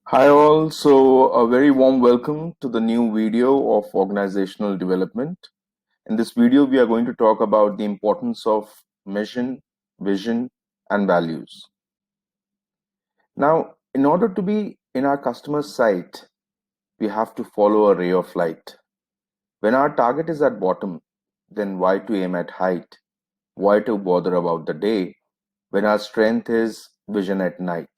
Hi all, so a very warm welcome to the new video of organizational development. In this video, we are going to talk about the importance of mission, vision, and values. Now, in order to be in our customer's sight, we have to follow a ray of light. When our target is at bottom, then why to aim at height? Why to bother about the day when our strength is vision at night?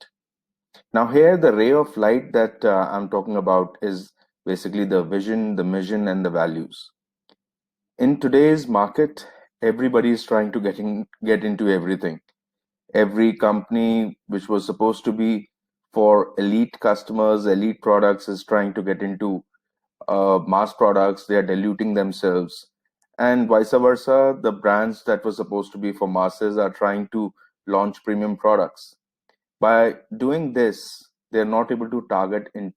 Now, here the ray of light that I'm talking about is basically the vision, the mission, and the values. In today's market, everybody is trying to get into everything. Every company which was supposed to be for elite customers, elite products, is trying to get into mass products. They are diluting themselves, and vice versa. The brands that were supposed to be for masses are trying to launch premium products. By doing this, they're not able to target in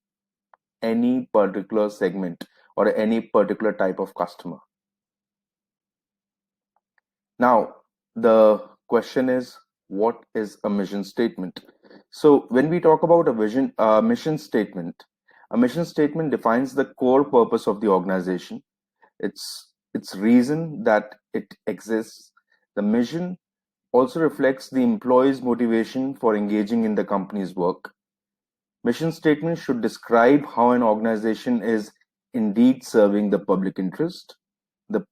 any particular segment or any particular type of customer. Now, the question is, what is a mission statement? So, when we talk about a mission statement defines the core purpose of the organization. Its reason that it exists. The mission also reflects the employee's motivation for engaging in the company's work. Mission statements should describe how an organization is indeed serving the public interest, the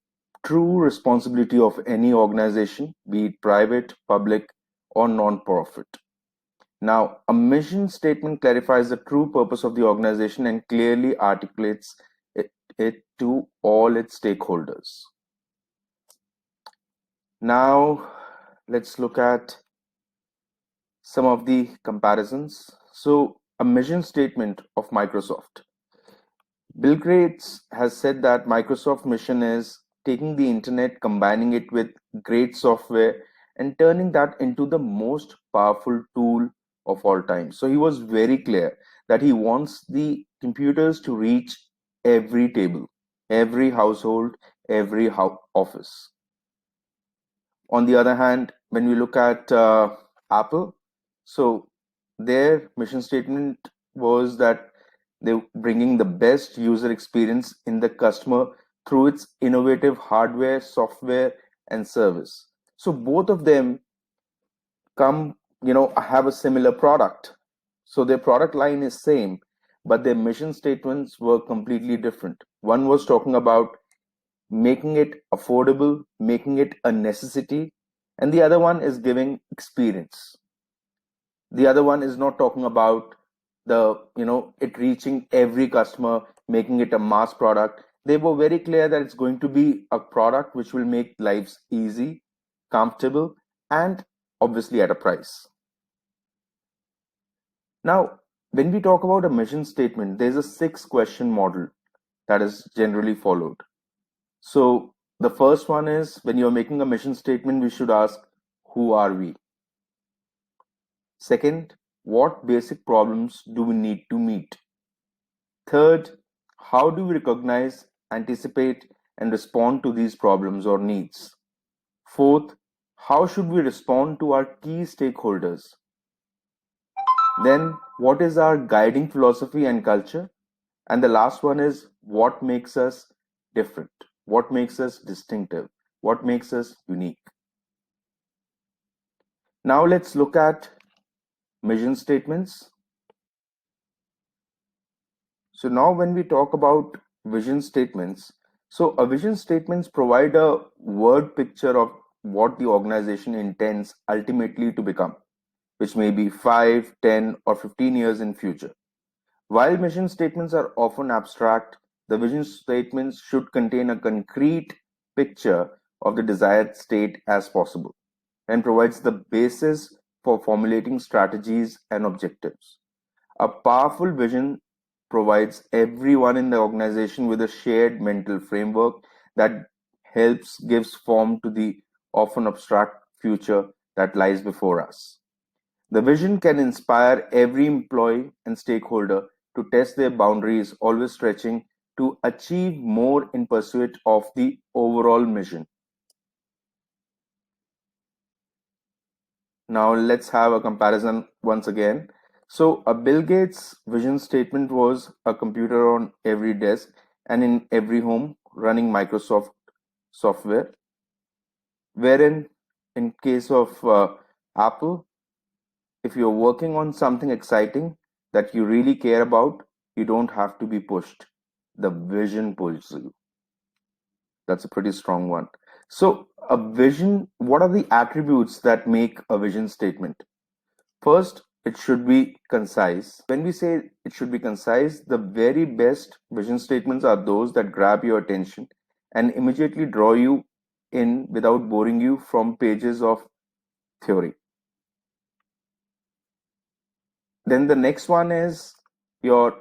true responsibility of any organization, be it private, public, or non-profit. Now, a mission statement clarifies the true purpose of the organization and clearly articulates it to all its stakeholders. Now, let's look at some of the comparisons. So, a mission statement of Microsoft. Bill Gates has said that Microsoft mission is taking the internet, combining it with great software, and turning that into the most powerful tool of all time. So he was very clear that he wants the computers to reach every table, every household, every office. On the other hand, when we look at Apple, so their mission statement was that they're bringing the best user experience in the customer through its innovative hardware, software, and service. So both of them have a similar product. So their product line is same, but their mission statements were completely different. One was talking about making it affordable, making it a necessity, and the other one is giving experience. The other one is not talking about it reaching every customer, making it a mass product. They were very clear that it's going to be a product which will make lives easy, comfortable, and obviously at a price. Now, when we talk about a mission statement, there's a 6 question model that is generally followed. So the first one is, when you're making a mission statement, we should ask, who are we? Second, what basic problems do we need to meet? Third, how do we recognize, anticipate, and respond to these problems or needs? Fourth, how should we respond to our key stakeholders? Then, what is our guiding philosophy and culture? And the last one is, what makes us different? What makes us distinctive? What makes us unique? Now let's look at mission statements. So now when we talk about vision statements, so a vision statements provide a word picture of what the organization intends ultimately to become, which may be 5, 10, or 15 years in future. While mission statements are often abstract, the vision statements should contain a concrete picture of the desired state as possible and provides the basis for formulating strategies and objectives. A powerful vision provides everyone in the organization with a shared mental framework that helps gives form to the often abstract future that lies before us. The vision can inspire every employee and stakeholder to test their boundaries, always stretching to achieve more in pursuit of the overall mission. Now let's have a comparison once again. So a Bill Gates vision statement was a computer on every desk and in every home running Microsoft software, wherein in case of Apple, if you're working on something exciting that you really care about, you don't have to be pushed. The vision pulls you. That's a pretty strong one. So, a vision, what are the attributes that make a vision statement? First, it should be concise. When we say it should be concise, the very best vision statements are those that grab your attention and immediately draw you in without boring you from pages of theory. Then the next one is your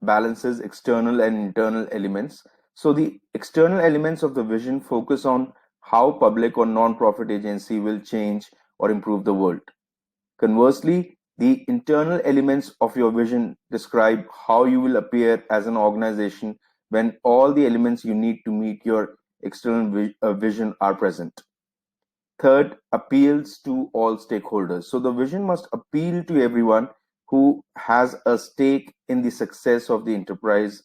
balances external and internal elements. So the external elements of the vision focus on how public or non-profit agency will change or improve the world. Conversely, the internal elements of your vision describe how you will appear as an organization when all the elements you need to meet your external vision are present. Third, appeals to all stakeholders. So the vision must appeal to everyone who has a stake in the success of the enterprise,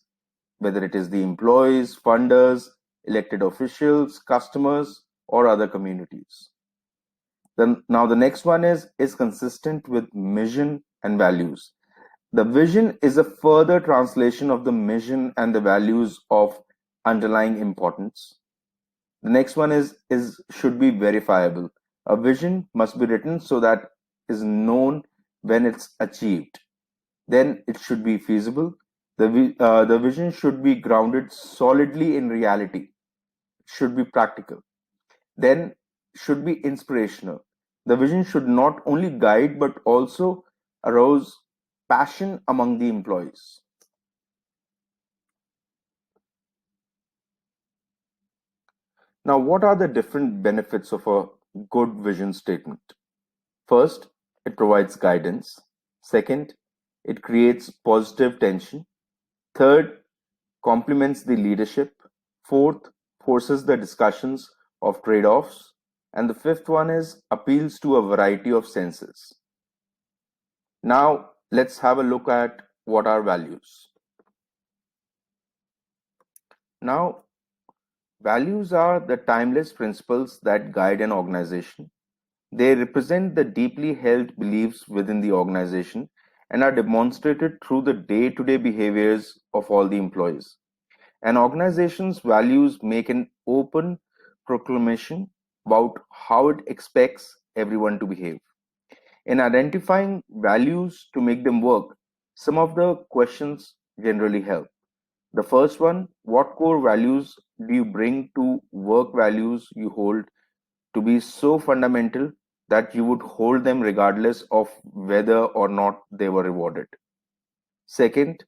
whether it is the employees, funders, elected officials, customers, or other communities. Then now the next one is consistent with mission and values. The vision is a further translation of the mission and the values of underlying importance. The next one is should be verifiable. A vision must be written so that is known when it's achieved. Then it should be feasible. The vision should be grounded solidly in reality. It should be practical. Then should be inspirational. The vision should not only guide but also arouse passion among the employees. Now, what are the different benefits of a good vision statement? First, it provides guidance. Second, it creates positive tension. Third, complements the leadership. Fourth, forces the discussions of trade offs. And the fifth one is appeals to a variety of senses. Now, let's have a look at what are values. Now, values are the timeless principles that guide an organization. They represent the deeply held beliefs within the organization and are demonstrated through the day to day behaviors of all the employees. An organization's values make an open proclamation about how it expects everyone to behave. In identifying values to make them work, some of the questions generally help. The first one, what core values do you bring to work values you hold to be so fundamental that you would hold them regardless of whether or not they were rewarded? Second,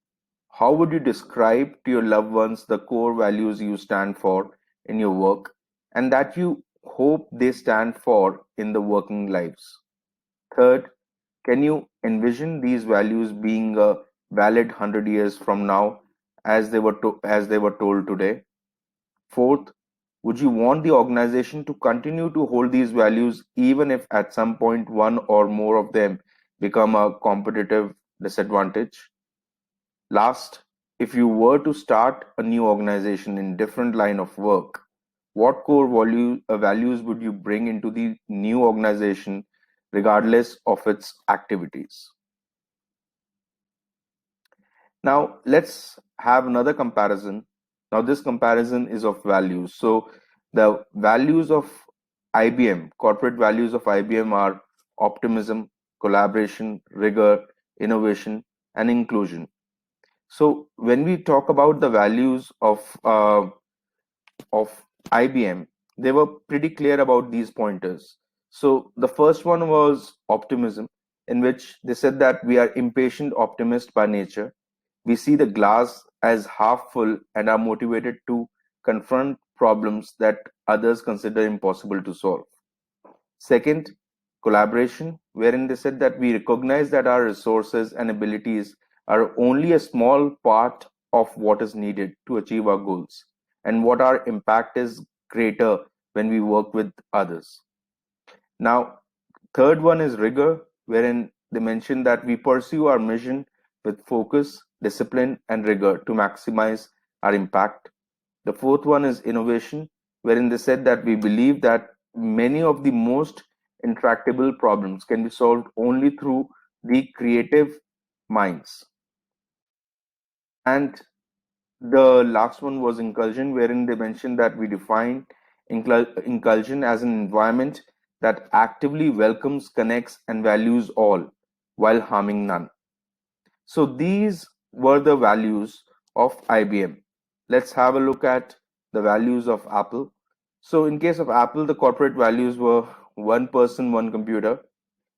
how would you describe to your loved ones the core values you stand for in your work and that you hope they stand for in the working lives? Third, can you envision these values being a valid 100 years from now as they were told today? Fourth, would you want the organization to continue to hold these values even if at some point one or more of them become a competitive disadvantage? Last, if you were to start a new organization in different line of work, what values would you bring into the new organization regardless of its activities? Now, let's have another comparison. Now, this comparison is of values. So, the values of IBM, corporate values of IBM are optimism, collaboration, rigor, innovation, and inclusion. So, when we talk about the values of IBM, they were pretty clear about these pointers. So, the first one was optimism, in which they said that we are impatient optimists by nature. We see the glass as half full and are motivated to confront problems that others consider impossible to solve. Second, collaboration, wherein they said that we recognize that our resources and abilities are only a small part of what is needed to achieve our goals, and what our impact is greater when we work with others. Now, third one is rigor, wherein they mentioned that we pursue our mission with focus, discipline, and rigor to maximize our impact. The fourth one is innovation, wherein they said that we believe that many of the most intractable problems can be solved only through the creative minds. And the last one was inclusion, wherein they mentioned that we define inclusion as an environment that actively welcomes, connects, and values all while harming none. So these were the values of IBM. Let's have a look at the values of Apple. So in case of Apple, the corporate values were one person, one computer.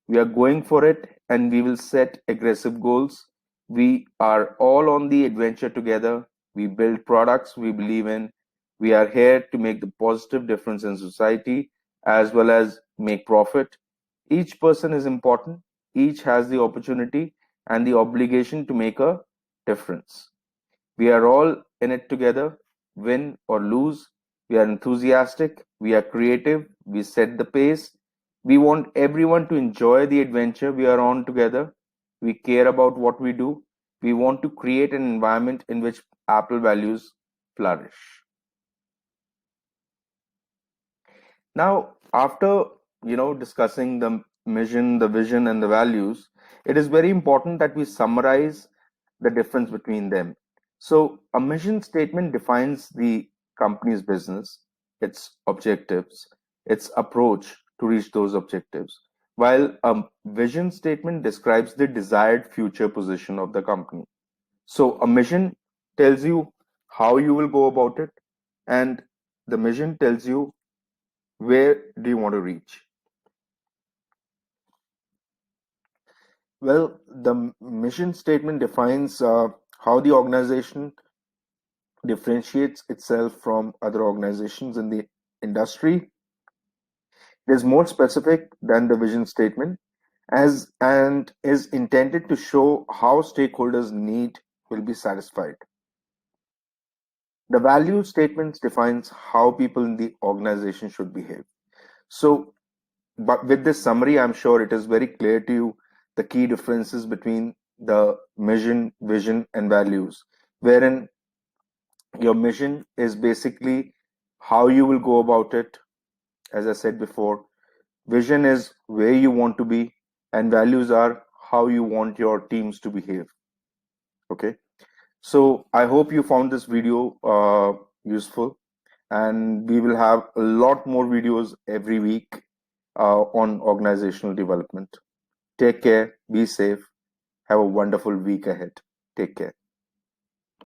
We are going for it and we will set aggressive goals. We are all on the adventure together. We build products we believe in. We are here to make the positive difference in society as well as make profit. Each person is important. Each has the opportunity and the obligation to make a difference. We are all in it together, win or lose. We are enthusiastic, we are creative, we set the pace. We want everyone to enjoy the adventure we are on together. We care about what we do. We want to create an environment in which Apple values flourish. Now, after discussing the mission, the vision, and the values, it is very important that we summarize the difference between them. So, a mission statement defines the company's business, its objectives, its approach to reach those objectives, while a vision statement describes the desired future position of the company. So, a mission tells you how you will go about it, and the mission tells you where do you want to reach. Well, the mission statement defines how the organization differentiates itself from other organizations in the industry. It is more specific than the vision statement as and is intended to show how stakeholders' need will be satisfied. The value statements defines how people in the organization should behave. So, but with this summary, I'm sure it is very clear to you the key differences between the mission, vision, and values, wherein your mission is basically how you will go about it. As I said before, vision is where you want to be, and values are how you want your teams to behave. Okay, so I hope you found this video useful, and we will have a lot more videos every week on organizational development. Take care, be safe, have a wonderful week ahead. Take care.